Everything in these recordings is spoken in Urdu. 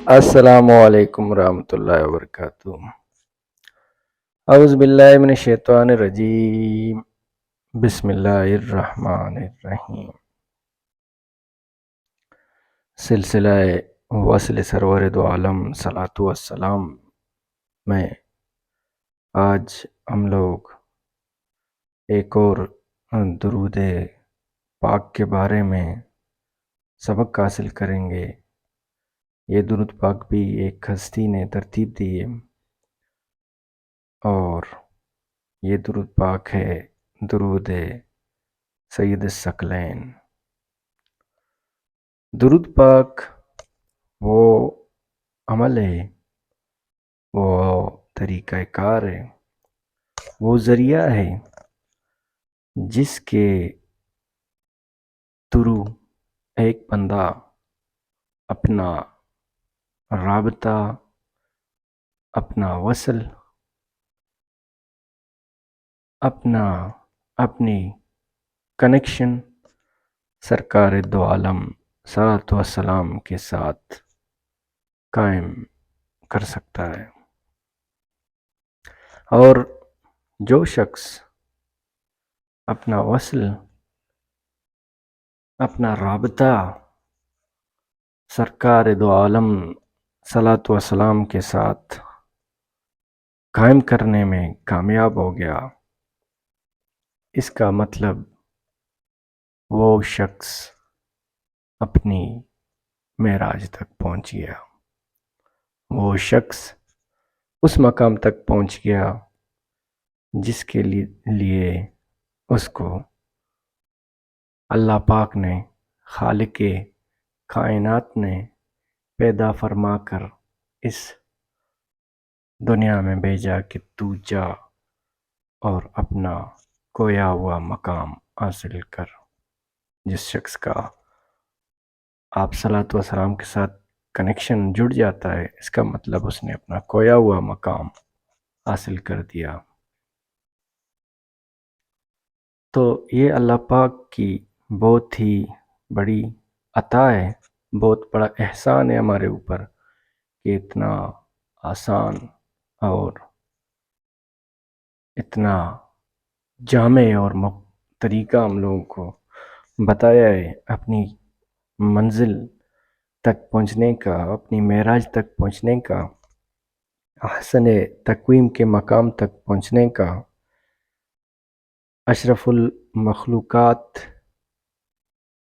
السلام علیکم ورحمۃ اللہ وبرکاتہ۔ اعوذ باللہ من الشیطان الرجیم، بسم اللہ الرحمن الرحیم۔ سلسلہ وصل سرور دو عالم صلاۃ والسلام میں آج ہم لوگ ایک اور درود پاک کے بارے میں سبق حاصل کریں گے۔ یہ درود پاک بھی ایک ہستی نے ترتیب دی ہے، اور یہ درود پاک ہے درود سید الثقلین۔ درود پاک وہ عمل ہے، وہ طریقہ کار ہے، وہ ذریعہ ہے جس کے تھرو ایک بندہ اپنا رابطہ، اپنا وصل، اپنی کنیکشن سرکار دو عالم صلوات و سلام کے ساتھ قائم کر سکتا ہے۔ اور جو شخص اپنا وصل، اپنا رابطہ سرکار دو عالم صلوات و سلام کے ساتھ قائم کرنے میں کامیاب ہو گیا، اس کا مطلب وہ شخص اپنی معراج تک پہنچ گیا، وہ شخص اس مقام تک پہنچ گیا جس کے لیے اس کو اللہ پاک نے، خالق کائنات نے پیدا فرما کر اس دنیا میں بھیجا کہ تو جا اور اپنا کھویا ہوا مقام حاصل کر۔ جس شخص کا آپ صلوات و سلام کے ساتھ کنیکشن جڑ جاتا ہے، اس کا مطلب اس نے اپنا کھویا ہوا مقام حاصل کر دیا۔ تو یہ اللہ پاک کی بہت ہی بڑی عطا ہے، بہت بڑا احسان ہے ہمارے اوپر کہ اتنا آسان اور اتنا جامع اور طریقہ ہم لوگوں کو بتایا ہے اپنی منزل تک پہنچنے کا، اپنی معراج تک پہنچنے کا، احسن تقویم کے مقام تک پہنچنے کا، اشرف المخلوقات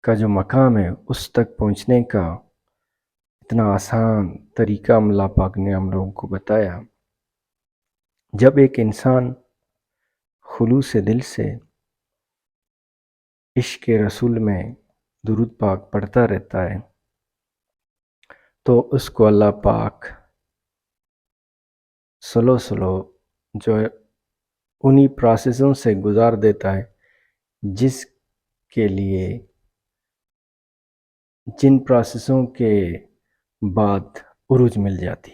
کا جو مقام ہے اس تک پہنچنے کا اتنا آسان طریقہ اللہ پاک نے ہم لوگوں کو بتایا۔ جب ایک انسان خلوص دل سے عشق رسول میں درود پاک پڑھتا رہتا ہے تو اس کو اللہ پاک سلو جو ہے انہی پروسیسوں سے گزار دیتا ہے جن پروسیسوں کے بعد عروج مل جاتی۔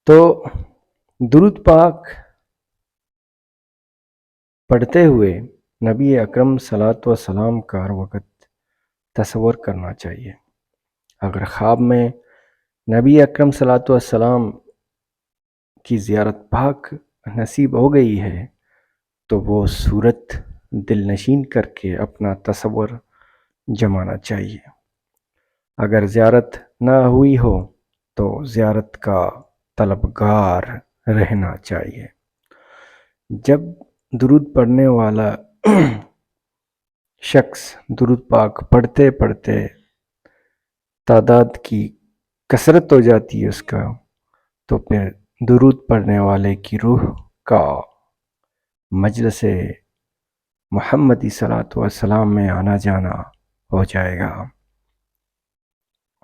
تو درود پاک پڑھتے ہوئے نبی اکرم صلوات و سلام کا ہر وقت تصور کرنا چاہیے۔ اگر خواب میں نبی اکرم صلوات و سلام کی زیارت پاک نصیب ہو گئی ہے تو وہ صورت دل نشین کر کے اپنا تصور جمانا چاہیے۔ اگر زیارت نہ ہوئی ہو تو زیارت کا طلبگار رہنا چاہیے۔ جب درود پڑھنے والا شخص درود پاک پڑھتے پڑھتے تعداد کی کثرت ہو جاتی ہے اس کا، تو پھر درود پڑھنے والے کی روح کا مجلس محمدی صلوات و سلام میں آنا جانا ہو جائے گا۔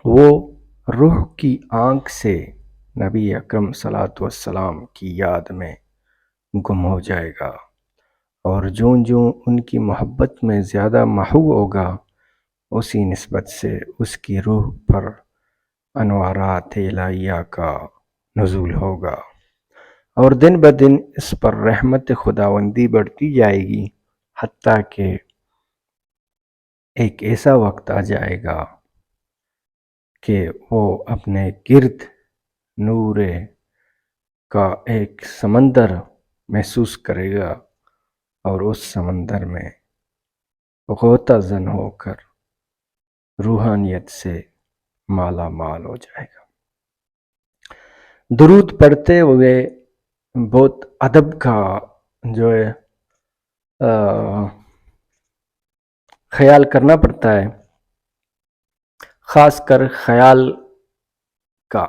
وہ روح کی آنکھ سے نبی اکرم صلوات و سلام کی یاد میں گم ہو جائے گا، اور جوں ان کی محبت میں زیادہ محو ہوگا اسی نسبت سے اس کی روح پر انوارات الہیہ کا نزول ہوگا، اور دن بدن اس پر رحمت خداوندی بڑھتی جائے گی، حتیٰ کہ ایک ایسا وقت آ جائے گا کہ وہ اپنے گرد نور کا ایک سمندر محسوس کرے گا اور اس سمندر میں غوطہ زن ہو کر روحانیت سے مالا مال ہو جائے گا۔ درود پڑھتے ہوئے بہت ادب کا جو ہے خیال کرنا پڑتا ہے، خاص کر خیال کا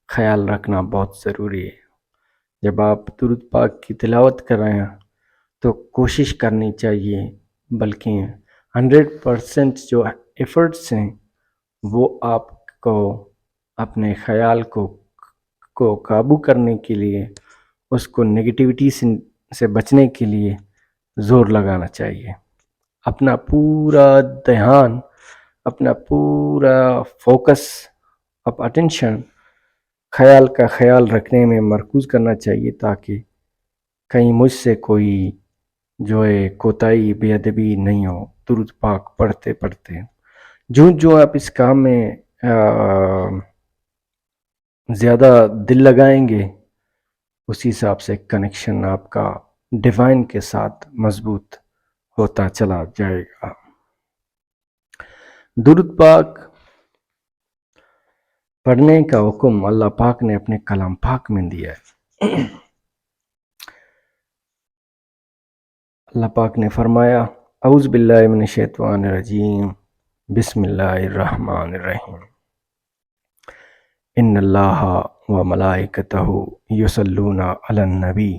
خیال رکھنا بہت ضروری ہے۔ جب آپ درود پاک کی تلاوت کر رہے ہیں تو کوشش کرنی چاہیے، بلکہ 100% جو ایفرٹس ہیں وہ آپ کو اپنے خیال کو قابو کرنے کے لیے، اس کو نگیٹیوٹی سے بچنے کے لیے زور لگانا چاہیے۔ اپنا پورا دھیان، اپنا پورا فوکس اپ اٹینشن خیال کا خیال رکھنے میں مرکوز کرنا چاہیے، تاکہ کہیں مجھ سے کوئی جو ہے کوتاہی بے ادبی نہیں ہو درود پاک پڑھتے پڑھتے۔ جو آپ اس کام میں زیادہ دل لگائیں گے، اسی حساب سے کنیکشن آپ کا ڈیوائن کے ساتھ مضبوط ہوتا چلا جائے گا۔ درود پاک پڑھنے کا حکم اللہ پاک نے اپنے کلام پاک میں دیا ہے۔ اللہ پاک نے فرمایا، اعوذ باللہ من الشیطان الرجیم، بسم اللہ الرحمن الرحیم، ان اللہ و ملائکتہ یصلون علی النبی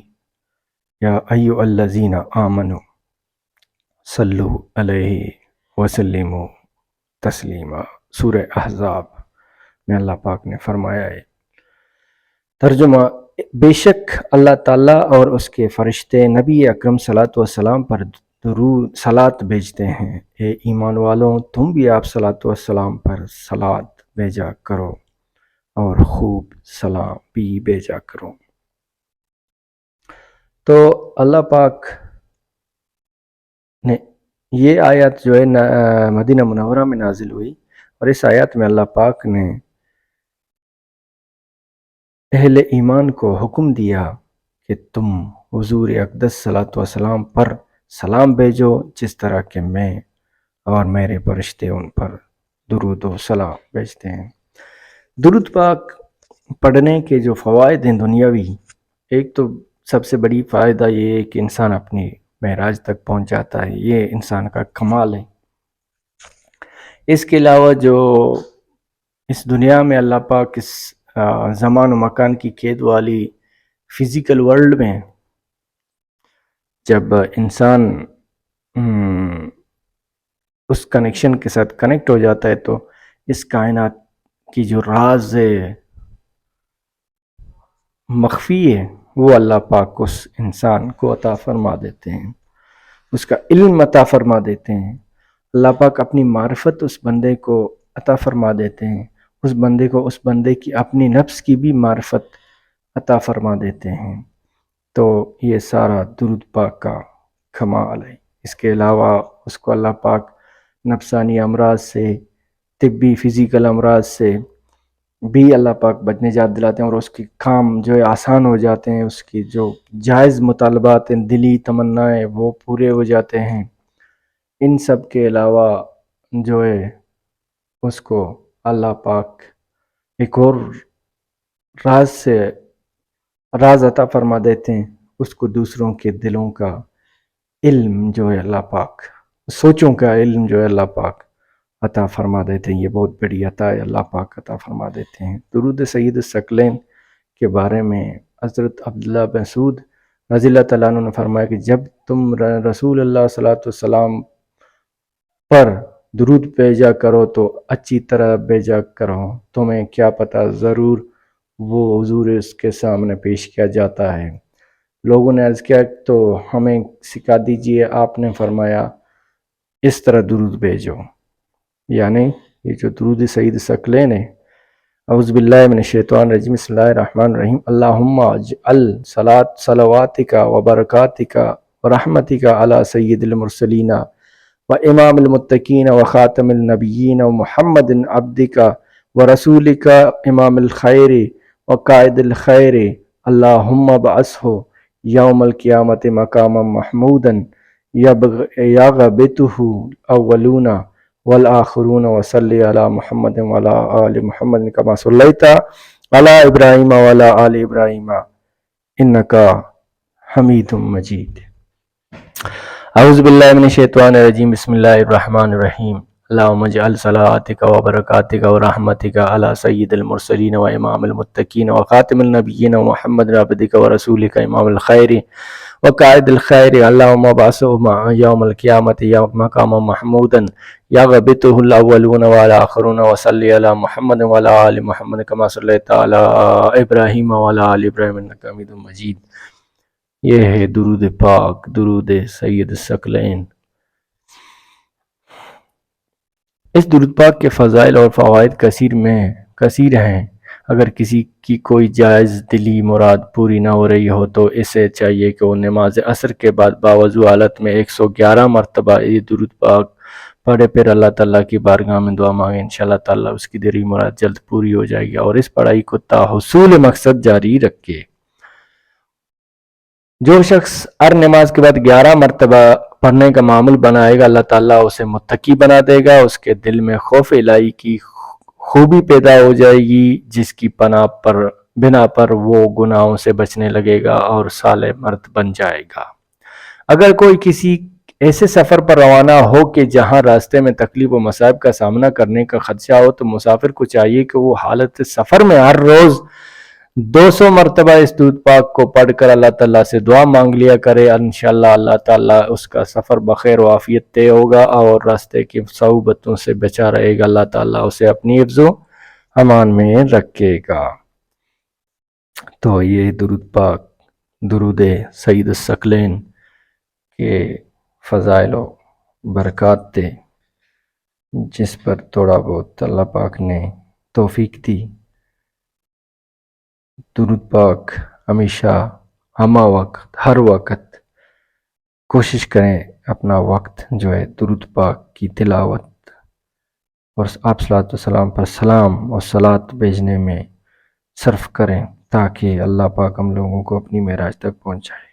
یا ایھا الذین آمنوا صلو علیہ وسلموا تسلیما۔ سورہ احزاب میں اللہ پاک نے فرمایا ہے۔ ترجمہ، بے شک اللہ تعالیٰ اور اس کے فرشتے نبی اکرم صلی اللہ علیہ وسلم پر درود صلات بھیجتے ہیں۔ اے ایمان والوں، تم بھی آپ صلی اللہ علیہ وسلم پر صلات بھیجا کرو اور خوب سلام بھی بھیجا کرو۔ تو اللہ پاک نے یہ آیت جو ہے مدینہ منورہ میں نازل ہوئی، اور اس آیت میں اللہ پاک نے اہل ایمان کو حکم دیا کہ تم حضور اقدس صلی اللہ علیہ وسلم پر سلام بھیجو، جس طرح کہ میں اور میرے فرشتے ان پر درود و سلام بھیجتے ہیں۔ درود پاک پڑھنے کے جو فوائد ہیں دنیاوی، ایک تو سب سے بڑی فائدہ یہ ہے کہ انسان اپنی معراج تک پہنچ جاتا ہے، یہ انسان کا کمال ہے۔ اس کے علاوہ جو اس دنیا میں اللہ پاک اس زمان و مکان کی قید والی فزیکل ورلڈ میں جب انسان اس کنیکشن کے ساتھ کنیکٹ ہو جاتا ہے تو اس کائنات کی جو راز ہے مخفی ہے وہ اللہ پاک اس انسان کو عطا فرما دیتے ہیں، اس کا علم عطا فرما دیتے ہیں۔ اللہ پاک اپنی معرفت اس بندے کو عطا فرما دیتے ہیں، اس بندے کی اپنی نفس کی بھی معرفت عطا فرما دیتے ہیں۔ تو یہ سارا درود پاک کا کمال ہے۔ اس کے علاوہ اس کو اللہ پاک نفسانی امراض سے، طبی فزیکل امراض سے بھی اللہ پاک نجات دلاتے ہیں، اور اس کی کام جو ہے آسان ہو جاتے ہیں، اس کی جو جائز مطالبات ہیں، دلی تمنائیں وہ پورے ہو جاتے ہیں۔ ان سب کے علاوہ جو ہے اس کو اللہ پاک ایک اور راز عطا فرما دیتے ہیں، اس کو دوسروں کے دلوں کا علم جو ہے اللہ پاک، سوچوں کا علم جو ہے اللہ پاک عطا فرما دیتے ہیں۔ یہ بہت بڑی عطا ہے، اللہ پاک عطا فرما دیتے ہیں۔ درود سید الثقلین کے بارے میں حضرت عبداللہ بن مسعود رضی اللہ تعالیٰ عنہ نے فرمایا کہ جب تم رسول اللہ صلی اللہ علیہ وسلم پر درود بھیجا کرو تو اچھی طرح بھیجا کرو، تمہیں کیا پتہ ضرور وہ حضور اس کے سامنے پیش کیا جاتا ہے۔ لوگوں نے عرض کیا تو ہمیں سکھا دیجئے۔ آپ نے فرمایا اس طرح درود بھیجو، یعنی یہ جو درود سید ثقلین ہے، اعوذ باللہ من الشیطان الرجیم، بسم اللہ الرحمن الرحیم، اللہم اجعل صلواتک و برکاتک و رحمتک علی سید المرسلین وإمام المتقين وخاتم النبيين ومحمد عبدك ورسولك إمام الخير وقائد الخير اللهم بعثه يوم القيامة مقاما محمودا يغبطه الأولون والآخرون وصلي على محمد وعلى آل محمد كما صليت على إبراهيم وعلى آل إبراهيم إنك حميد مجيد. اعوذ باللہ من الشیطان الرجیم. بسم اللہ الرحمن الرحیم. اللہم اجعل صلواتک و برکاتک و رحمتک علی سید المرسلین و امام المتقین و خاتم النبیین و محمد عبدک و رسولک امام الخیر و قائد الخیر. اللہم ابعثه یوم القیامت مقاما محمودا یغبطه الاولون والآخرون وصلی علی محمد وعلی آل محمد کما صلیت علی ابراہیم وعلی آل ابراہیم انک حمید مجید. یہ ہے درود پاک، درود سید الثقلین. اس درود پاک کے فضائل اور فوائد کثیر ہیں. اگر کسی کی کوئی جائز دلی مراد پوری نہ ہو رہی ہو تو اسے چاہیے کہ وہ نماز عصر کے بعد باوضو حالت میں 111 مرتبہ یہ درود پاک پڑھے، پھر اللہ تعالیٰ کی بارگاہ میں دعا مانگے. انشاءاللہ تعالیٰ اس کی دلی مراد جلد پوری ہو جائے گی، اور اس پڑھائی کو تا حصول مقصد جاری رکھے. جو شخص ہر نماز کے بعد 11 مرتبہ پڑھنے کا معمول بنائے گا، اللہ تعالیٰ اسے متقی بنا دے گا. اس کے دل میں خوف الہی کی خوبی پیدا ہو جائے گی، جس کی بنا پر وہ گناہوں سے بچنے لگے گا اور صالح مرد بن جائے گا. اگر کوئی کسی ایسے سفر پر روانہ ہو کہ جہاں راستے میں تکلیف و مصائب کا سامنا کرنے کا خدشہ ہو، تو مسافر کو چاہیے کہ وہ حالت سفر میں ہر روز 200 مرتبہ اس درود پاک کو پڑھ کر اللہ تعالیٰ سے دعا مانگ لیا کرے. انشاءاللہ اللہ تعالیٰ اس کا سفر بخیر و عافیت طے ہوگا اور راستے کی صعوبتوں سے بچا رہے گا. اللہ تعالیٰ اسے اپنی حفظ و امان میں رکھے گا. تو یہ درود پاک درود سید الثقلین کے فضائل و برکات تھے، جس پر تھوڑا بہت اللہ پاک نے توفیق دی. درود پاک ہمیشہ ہمہ وقت ہر وقت کوشش کریں اپنا وقت جو ہے درود پاک کی تلاوت اور آپ صلی اللہ علیہ وسلم پر سلام اور صلوات بھیجنے میں صرف کریں، تاکہ اللہ پاک ہم لوگوں کو اپنی معراج تک پہنچائے.